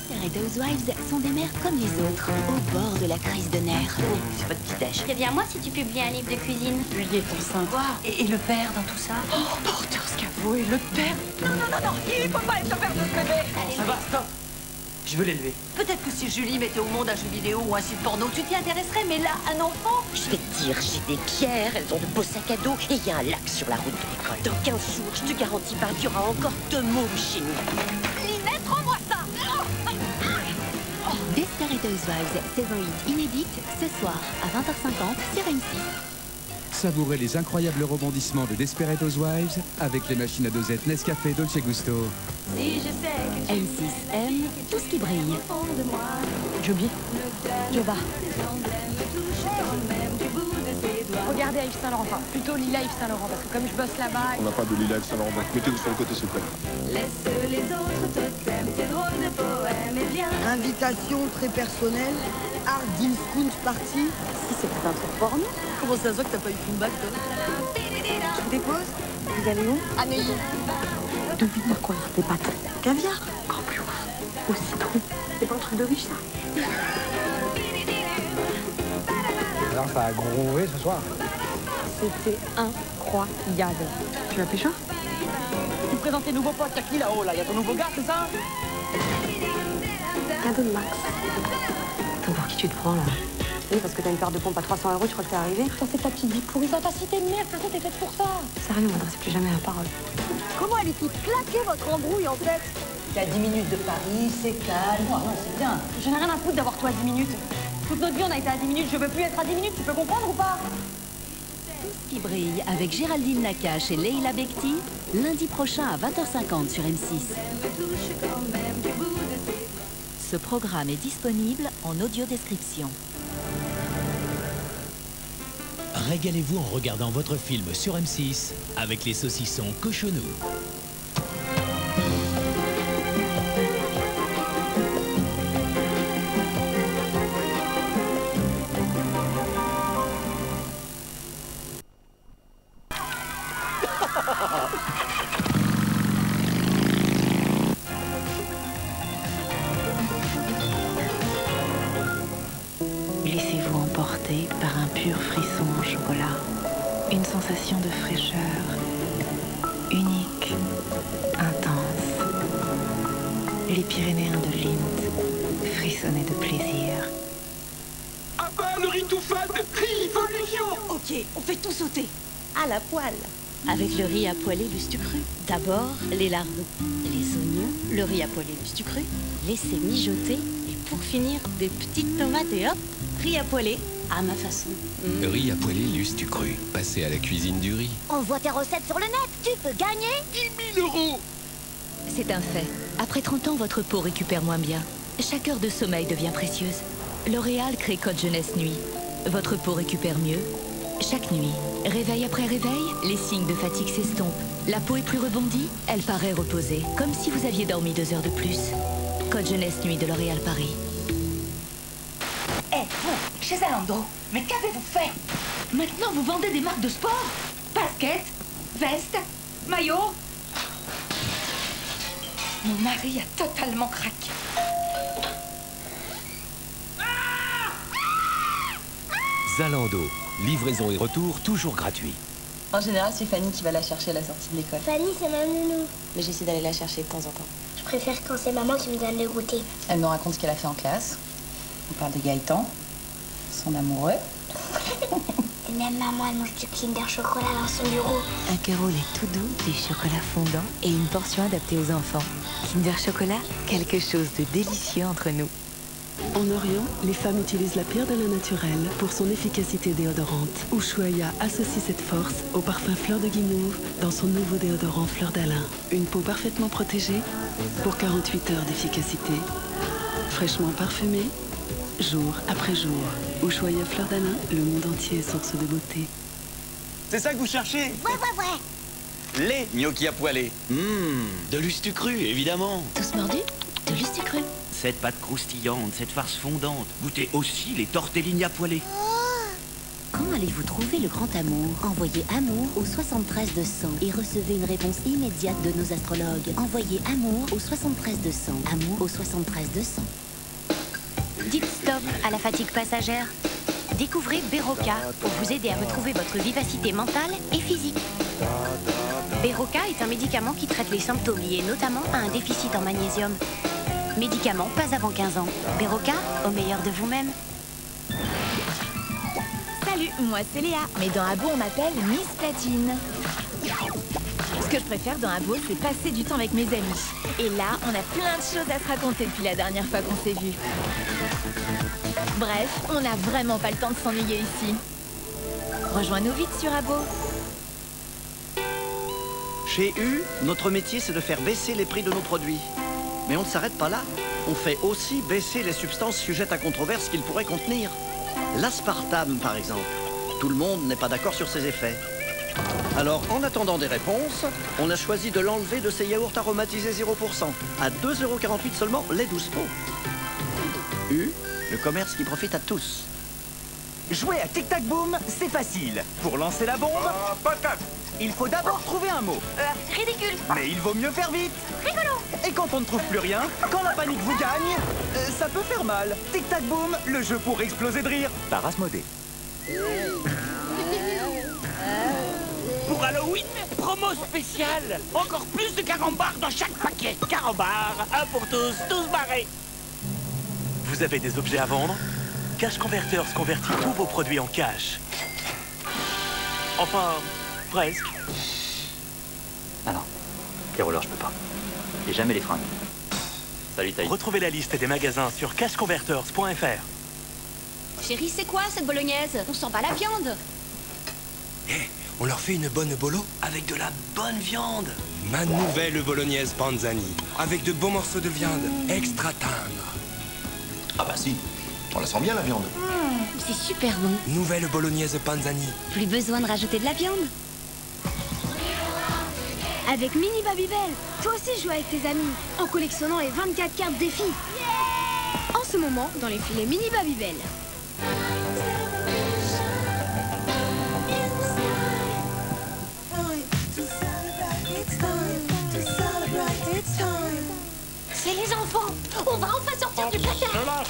Desperate Housewives sont des mères comme les autres, au bord de la crise de nerfs. C'est votre petit déj. Préviens-moi si tu publies un livre de cuisine. Julie est enceinte. Et le père dans tout ça? Oh, porteur Scavo et le père. Non, il faut pas être le père de ce bébé. Ça va, stop. Je veux l'élever. Peut-être que si Julie mettait au monde un jeu vidéo ou un site porno, tu t'y intéresserais, mais là, un enfant? Je vais te dire, j'ai des pierres, elles ont de beaux sacs à dos et il y a un lac sur la route de l'école. Dans 15 jours, je te garantis pas, il y aura encore 2 mômes chez nous. Linette, rends-moi ça. Desperate Housewives, saison 8 inédite, ce soir à 20h50 sur M6. Savourez les incroyables rebondissements de Desperate Housewives avec les machines à dosette Nescafé Dolce Gusto. M6 aime tout ce qui brille. Joby. Joba. Regardez à Yves Saint Laurent, enfin plutôt Lila Yves Saint Laurent, parce que comme je bosse là-bas. On n'a pas de Lila Yves Saint Laurent, donc mettez-vous sur le côté s'il vous plaît. Laisse les autres te t'aiment, tes drôles de poèmes et viens. Invitation très personnelle, Hard Discount Party. Si c'est pas un truc porno. Comment ça se voit que t'as pas eu ton bac, toi? Je vous dépose. Vous allez où? À Neuilly. Devine à quoi des pâtes. Caviar. Encore plus ouf. Au citron. C'est pas un truc de riche, ça? Alors ça a grové ce soir. C'était incroyable. Tu vas pécho? Tu présentes tes nouveaux potes, t'as qui là-haut là? Y'a ton nouveau gars, c'est ça? Cadeau de Max. Attends, pour qui tu te prends là? Oui, parce que t'as une paire de pompes à 300 €, tu crois que t'es arrivé? Putain, c'est ta petite vie pourrie, ça t'a cité de merde, de toute façon t'es faite pour ça. Sérieux, on m'adresse plus jamais à la parole. Comment elle est toute claquée, votre embrouille, en fait? T'es à 10 minutes de Paris, c'est calme. Non, c'est bien. J'en ai rien à foutre d'avoir toi à 10 minutes. Toute notre vie, on a été à 10 minutes, je veux plus être à 10 minutes, tu peux comprendre ou pas? Tout ce qui brille avec Géraldine Nakache et Leila Bekti, lundi prochain à 20h50 sur M6. Ce programme est disponible en audio-description. Régalez-vous en regardant votre film sur M6 avec les saucissons Cochonou. Laissez-vous emporter par un pur frisson en chocolat. Une sensation de fraîcheur unique, intense. Les Pyrénéens de Lint frissonnaient de plaisir. À part le riz tout fat, révolution. Ok, on fait tout sauter. À la poêle. Avec le riz à poêler Lustucru. D'abord, les lardons, les oignons, le riz à poêler Lustucru, laissez mijoter et pour finir, des petites tomates et hop, riz à poêler à ma façon. Riz à poêler Lustucru. Passez à la cuisine du riz. Envoie tes recettes sur le net, tu peux gagner 10 000 €. C'est un fait. Après 30 ans, votre peau récupère moins bien. Chaque heure de sommeil devient précieuse. L'Oréal crée Code Jeunesse Nuit. Votre peau récupère mieux chaque nuit. Réveil après réveil, les signes de fatigue s'estompent. La peau est plus rebondie, elle paraît reposée, comme si vous aviez dormi 2 heures de plus. Code Jeunesse Nuit de L'Oréal Paris. Eh, vous, chez Zalando, mais qu'avez-vous fait? Maintenant, vous vendez des marques de sport? Baskets, vestes, maillots? Mon mari a totalement craqué. Zalando. Livraison et retour toujours gratuits. En général, c'est Fanny qui va la chercher à la sortie de l'école. Fanny, c'est ma nounou. Mais j'essaie d'aller la chercher de temps en temps. Je préfère quand c'est maman qui me donne le goûter. Elle me raconte ce qu'elle a fait en classe. On parle de Gaëtan, son amoureux. Et même maman, elle mange du Kinder Chocolat dans son bureau. Un cœur au lait tout doux, du chocolat fondant et une portion adaptée aux enfants. Kinder Chocolat, quelque chose de délicieux entre nous. En Orient, les femmes utilisent la pierre de lin naturelle pour son efficacité déodorante. Ushuaïa associe cette force au parfum fleur de guimauve dans son nouveau déodorant fleur d'Alain. Une peau parfaitement protégée pour 48 heures d'efficacité. Fraîchement parfumée, jour après jour. Ushuaïa fleur d'Alain, le monde entier est source de beauté. C'est ça que vous cherchez? Ouais. Les gnocchis à poêler. De Lustucru, évidemment. Tous mordus de Lustucru. Cette pâte croustillante, cette farce fondante. Goûtez aussi les tortellini à poêler. Quand allez-vous trouver le grand amour? Envoyez amour au 73 200 et recevez une réponse immédiate de nos astrologues. Envoyez amour au 73 200. Amour au 73 200. Dites stop à la fatigue passagère. Découvrez Beroka pour vous aider à retrouver votre vivacité mentale et physique. Beroka est un médicament qui traite les symptômes liés notamment à un déficit en magnésium. Médicament pas avant 15 ans. Beroka, au meilleur de vous-même. Salut, moi c'est Léa, mais dans Abo on m'appelle Miss Platine. Ce que je préfère dans Abo, c'est passer du temps avec mes amis. Et là, on a plein de choses à se raconter depuis la dernière fois qu'on s'est vus. Bref, on n'a vraiment pas le temps de s'ennuyer ici. Rejoins-nous vite sur Abo. Chez U, notre métier c'est de faire baisser les prix de nos produits. Mais on ne s'arrête pas là. On fait aussi baisser les substances sujettes à controverse qu'ils pourraient contenir. L'aspartame, par exemple. Tout le monde n'est pas d'accord sur ses effets. Alors, en attendant des réponses, on a choisi de l'enlever de ces yaourts aromatisés 0%, à 2,48 € seulement les 12 pots. U, le commerce qui profite à tous. Jouer à Tic Tac Boom, c'est facile. Pour lancer la bombe, patate. Il faut d'abord trouver un mot. Ridicule. Mais il vaut mieux faire vite. Rigolo. Et quand on ne trouve plus rien, quand la panique vous gagne, ça peut faire mal. Tic Tac Boom, le jeu pour exploser de rire. Par Asmodée. Pour Halloween, promo spéciale. Encore plus de carambars dans chaque paquet. Carambars, un pour tous barrés. Vous avez des objets à vendre? Cash Converters convertit tous vos produits en cash. Enfin, presque. Ah non, les rollers, je peux pas. Et jamais les fringues. Salut, Taï. Retrouvez la liste des magasins sur cashconverters.fr. Chérie, c'est quoi cette bolognaise? On sent pas la viande. On leur fait une bonne bolo avec de la bonne viande. Ma nouvelle bolognaise Panzani, avec de beaux morceaux de viande extra tendre. Ah bah si, on la sent bien la viande. C'est super bon. Nouvelle bolognaise Panzani. Plus besoin de rajouter de la viande. Avec Mini Babybel, toi aussi joue avec tes amis en collectionnant les 24 cartes défis. En ce moment, dans les filets Mini Babybel. C'est les enfants. On va enfin sortir du placard. Oula.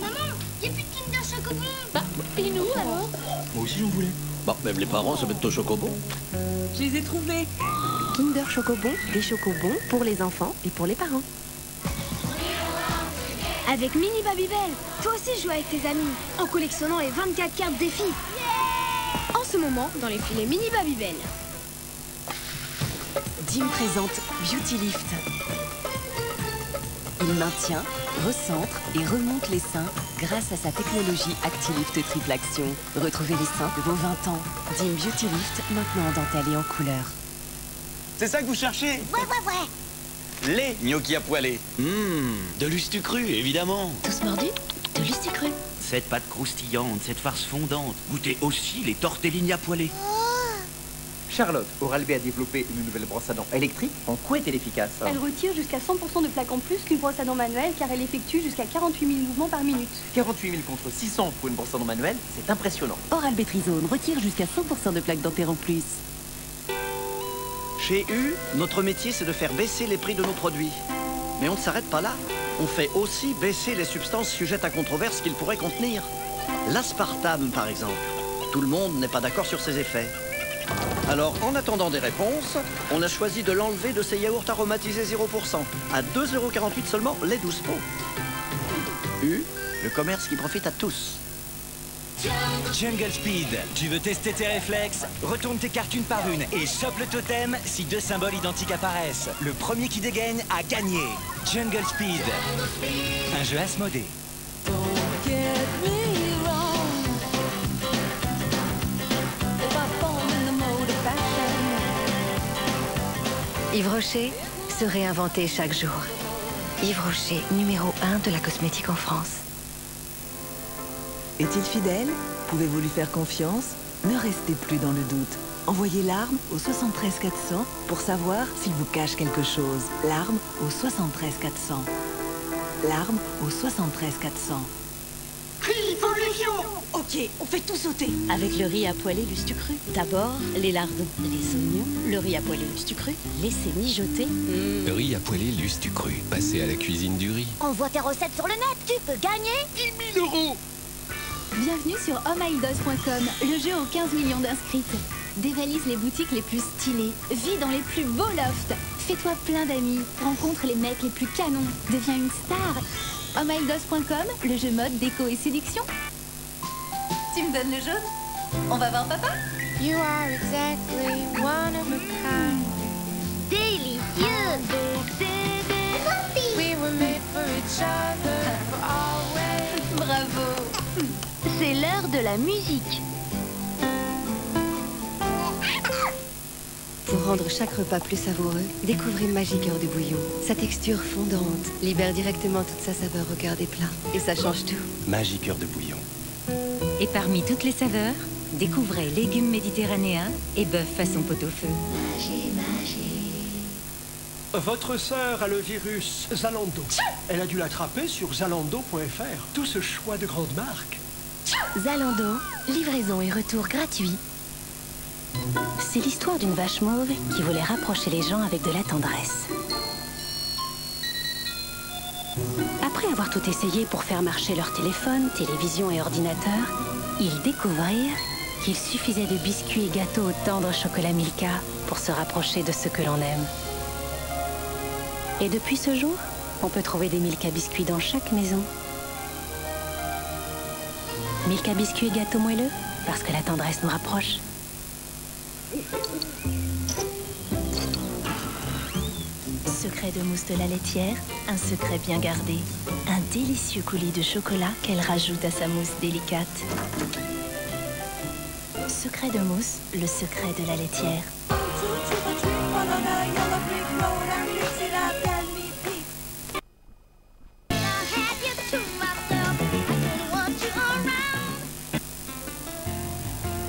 Maman, y a plus de Kinder Chocobon. Bah, et nous alors? Moi aussi j'en voulais. Bon, même les parents se mettent au chocobon. Je les ai trouvés. Kinder Chocobon, des chocobons pour les enfants et pour les parents. Avec Mini Babybel, toi aussi joue avec tes amis en collectionnant les 24 cartes défis. En ce moment, dans les filets Mini Babybel. Dim présente Beauty Lift. Il maintient, recentre et remonte les seins grâce à sa technologie ActiLift Triple Action. Retrouvez les seins de vos 20 ans. Dim Beauty Lift, maintenant en dentelle et en couleur. C'est ça que vous cherchez? Ouais. Les gnocchis à poêler. De l'ustu cru, évidemment. Tous mordus? De l'ustu cru. Cette pâte croustillante, cette farce fondante. Goûtez aussi les tortellini à poêler. Charlotte, Oral-B a développé une nouvelle brosse à dents électrique en couette et efficace. Elle retire jusqu'à 100% de plaques en plus qu'une brosse à dents manuelle car elle effectue jusqu'à 48 000 mouvements par minute. 48 000 contre 600 pour une brosse à dents manuelle, c'est impressionnant. Oral-B Trizone retire jusqu'à 100% de plaques dentaires en plus. Chez U, notre métier c'est de faire baisser les prix de nos produits. Mais on ne s'arrête pas là. On fait aussi baisser les substances sujettes à controverse qu'ils pourraient contenir. L'aspartame, par exemple. Tout le monde n'est pas d'accord sur ses effets. Alors, en attendant des réponses, on a choisi de l'enlever de ces yaourts aromatisés 0%, à 2,48 € seulement les 12 pots. U, le commerce qui profite à tous. Jungle Speed, tu veux tester tes réflexes? Retourne tes cartes une par une et chope le totem si 2 symboles identiques apparaissent. Le premier qui dégaine a gagné. Jungle Speed, un jeu Asmodée. Yves Rocher, se réinventer chaque jour. Yves Rocher, numéro 1 de la cosmétique en France. Est-il fidèle? Pouvez-vous lui faire confiance? Ne restez plus dans le doute. Envoyez l'arme au 73 400 pour savoir s'il vous cache quelque chose. L'arme au 73 400. L'arme au 73 400. Rivolution! Ok, on fait tout sauter. Avec le riz à poêler Lustucru. D'abord, les lardons, les oignons, le riz à poêler Lustucru. Laissez mijoter. Riz à poêler Lustucru. Passez à la cuisine du riz. Envoie tes recettes sur le net, tu peux gagner 10 000 €. Bienvenue sur ohmydos.com, le jeu aux 15 millions d'inscrites. Dévalise les boutiques les plus stylées, vis dans les plus beaux lofts, fais-toi plein d'amis, rencontre les mecs les plus canons, deviens une star. ohmydos.com, le jeu mode, déco et séduction. Tu me donnes le jaune? On va voir papa? You are exactly one of a kind. Délicieux. We were made for each other, for always. Bravo. C'est l'heure de la musique. Pour rendre chaque repas plus savoureux, découvrez Magicœur de bouillon. Sa texture fondante libère directement toute sa saveur au cœur des plats. Et ça change tout. Magicœur de bouillon. Et parmi toutes les saveurs, découvrez légumes méditerranéens et bœuf façon pot-au-feu. Votre sœur a le virus Zalando. Elle a dû l'attraper sur zalando.fr. Tout ce choix de grandes marques. Zalando, livraison et retour gratuit. C'est l'histoire d'une vache mauve qui voulait rapprocher les gens avec de la tendresse. Après avoir tout essayé pour faire marcher leur téléphone, télévision et ordinateur, ils découvrirent qu'il suffisait de biscuits et gâteaux au tendre chocolat Milka pour se rapprocher de ce que l'on aime. Et depuis ce jour, on peut trouver des Milka biscuits dans chaque maison. Milka biscuits et gâteaux moelleux, parce que la tendresse nous rapproche. Secret de mousse de la laitière, un secret bien gardé. Un délicieux coulis de chocolat qu'elle rajoute à sa mousse délicate. Secret de mousse, le secret de la laitière.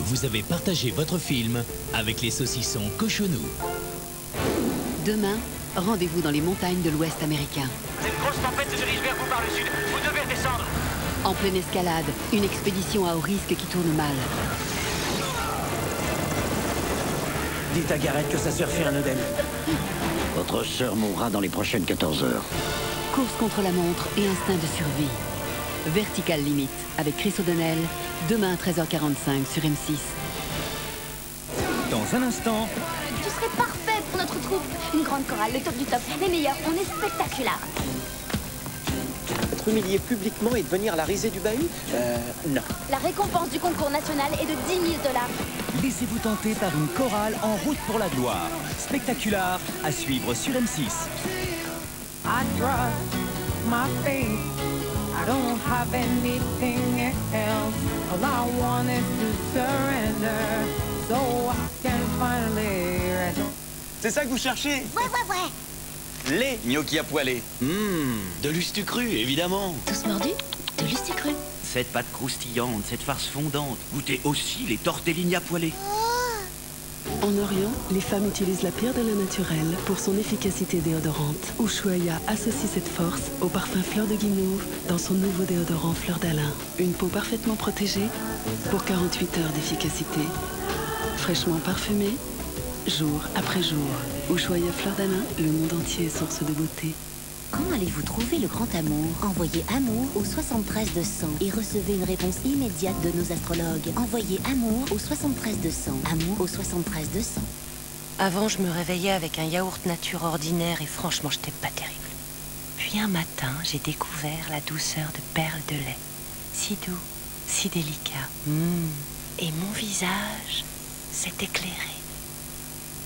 Vous avez partagé votre film avec les saucissons Cochonou. Demain, rendez-vous dans les montagnes de l'Ouest américain. Cette grosse tempête se dirige vers vous par le sud. Vous devez descendre. En pleine escalade, une expédition à haut risque qui tourne mal. Dites à Gareth que sa sœur fait un œdème. Votre sœur mourra dans les prochaines 14 heures. Course contre la montre et instinct de survie. Vertical Limit, avec Chris O'Donnell, demain à 13h45 sur M6. Dans un instant... Tu serais parfait pour notre troupe. Une grande chorale, le top du top, les meilleurs, on est spectaculaire. Être humilié publiquement et devenir la risée du bahut? Non. La récompense du concours national est de 10 000 $. Laissez-vous tenter par une chorale en route pour la gloire. Spectaculaire, à suivre sur M6. I trust my faith. I don't have anything else. All I want is to surrender. So I can finally rest. C'est ça que vous cherchez? Ouais. Les gnocchis à poêler. De Lustucru, évidemment. Tous mordus? De Lustucru. Cette pâte croustillante, cette farce fondante. Goûtez aussi les tortellini à poêler. En Orient, les femmes utilisent la pierre de lait naturelle pour son efficacité déodorante. Ushuaïa associe cette force au parfum fleur de guimauve dans son nouveau déodorant fleur d'Alain. Une peau parfaitement protégée pour 48 heures d'efficacité. Fraîchement parfumée, jour après jour. Ushuaïa fleur d'Alain, le monde entier est source de beauté. Quand allez-vous trouver le grand amour? Envoyez amour au 73 200 et recevez une réponse immédiate de nos astrologues. Envoyez amour au 73 200. Amour au 73 200. Avant, je me réveillais avec un yaourt nature ordinaire et franchement, j'étais pas terrible. Puis un matin, j'ai découvert la douceur de perles de lait. Si doux, si délicat. Et mon visage s'est éclairé.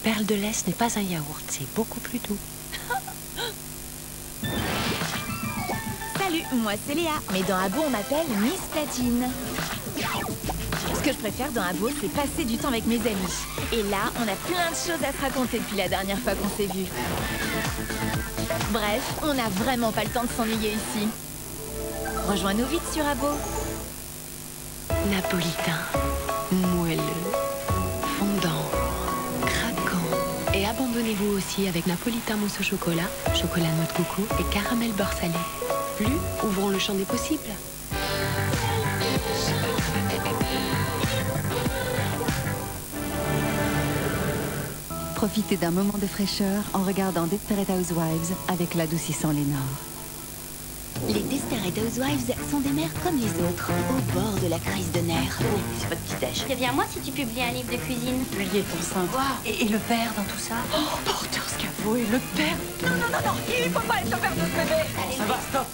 Perles de lait, ce n'est pas un yaourt, c'est beaucoup plus doux. Salut, moi c'est Léa, mais dans Abo on m'appelle Miss Platine. Ce que je préfère dans Abo, c'est passer du temps avec mes amis. Et là, on a plein de choses à se raconter depuis la dernière fois qu'on s'est vus. Bref, on n'a vraiment pas le temps de s'ennuyer ici. Rejoins-nous vite sur Abo. Napolitain, moelleux, fondant, craquant. Et abandonnez-vous aussi avec Napolitain mousse au chocolat, chocolat noix de coco et caramel beurre salé. Plus, ouvrons le champ des possibles. Profitez d'un moment de fraîcheur en regardant Desperate Housewives avec l'adoucissant Lénore. Les Desperate Housewives sont des mères comme les autres, au bord de la crise de nerfs. Oh, c'est votre petit-déj. Préviens-moi si tu publies un livre de cuisine. Julie est enceinte. Wow. Et le père dans tout ça? Oh, porteur scavo et le père. Non, il faut pas être le père de ce bébé. Ça va, stop.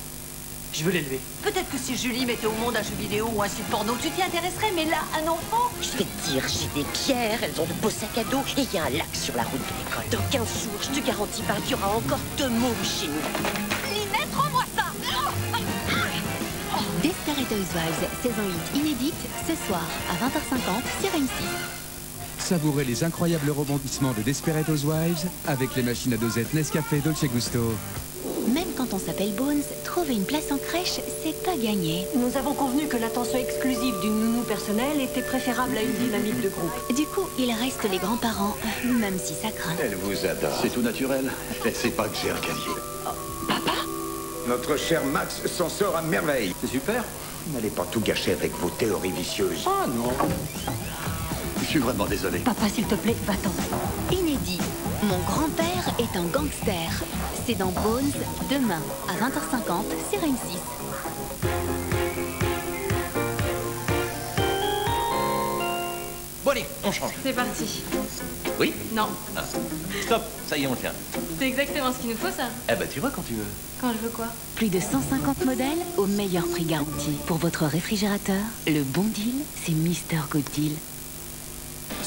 Je veux l'élever. Peut-être que si Julie mettait au monde un jeu vidéo ou un site porno, tu t'y intéresserais, mais là, un enfant? Je vais te dire, j'ai des pierres, elles ont de beaux sacs à dos et il y a un lac sur la route de l'école. Dans 15 jours, je te garantis pas qu'il y aura encore 2 mots chez nous. Linette, rends-moi ça. Desperate Housewives, saison 8 inédite, ce soir à 20h50 sur M6. Savourez les incroyables rebondissements de Desperate Housewives avec les machines à dosette Nescafé Dolce Gusto. Même quand on s'appelle Bones, trouver une place en crèche, c'est pas gagné. Nous avons convenu que l'attention exclusive d'une nounou personnelle était préférable à une dynamique de groupe. Du coup, il reste les grands-parents, même si ça craint. Elle vous adore. C'est tout naturel. Elle sait pas que j'ai un casier. Notre cher Max s'en sort à merveille. C'est super. N'allez pas tout gâcher avec vos théories vicieuses. Ah non. Je suis vraiment désolé. Papa, s'il te plaît, va-t'en. Inédit. Mon grand-père est un gangster. C'est dans Bones, demain, à 20h50 sur M6. Bon allez, on change. C'est parti. Oui? Non. Ah. Stop, ça y est, on le tient. C'est exactement ce qu'il nous faut, ça. Eh ben tu vois quand tu veux. Quand je veux quoi? Plus de 150 modèles au meilleur prix garanti. Pour votre réfrigérateur, le bon deal, c'est Mr. Good Deal.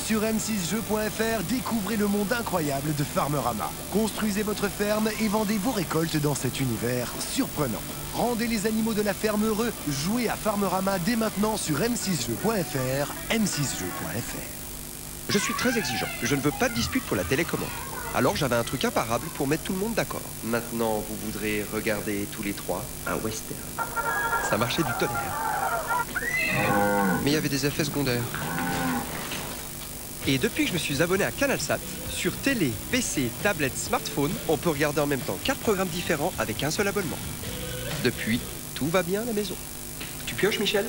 Sur m6jeux.fr, découvrez le monde incroyable de Farmerama. Construisez votre ferme et vendez vos récoltes dans cet univers surprenant. Rendez les animaux de la ferme heureux. Jouez à Farmerama dès maintenant sur m6jeux.fr, m6jeux.fr. Je suis très exigeant. Je ne veux pas de dispute pour la télécommande. Alors j'avais un truc imparable pour mettre tout le monde d'accord. Maintenant, vous voudrez regarder tous les trois un western. Ça marchait du tonnerre. Mais il y avait des effets secondaires. Et depuis que je me suis abonné à CanalSat, sur télé, PC, tablette, smartphone, on peut regarder en même temps 4 programmes différents avec un seul abonnement. Depuis, tout va bien à la maison. Tu pioches, Michel?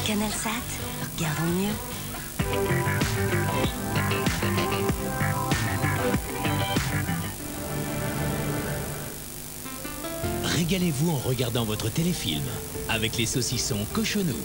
CanalSat, regardons mieux. Régalez-vous en regardant votre téléfilm avec les saucissons Cochonou.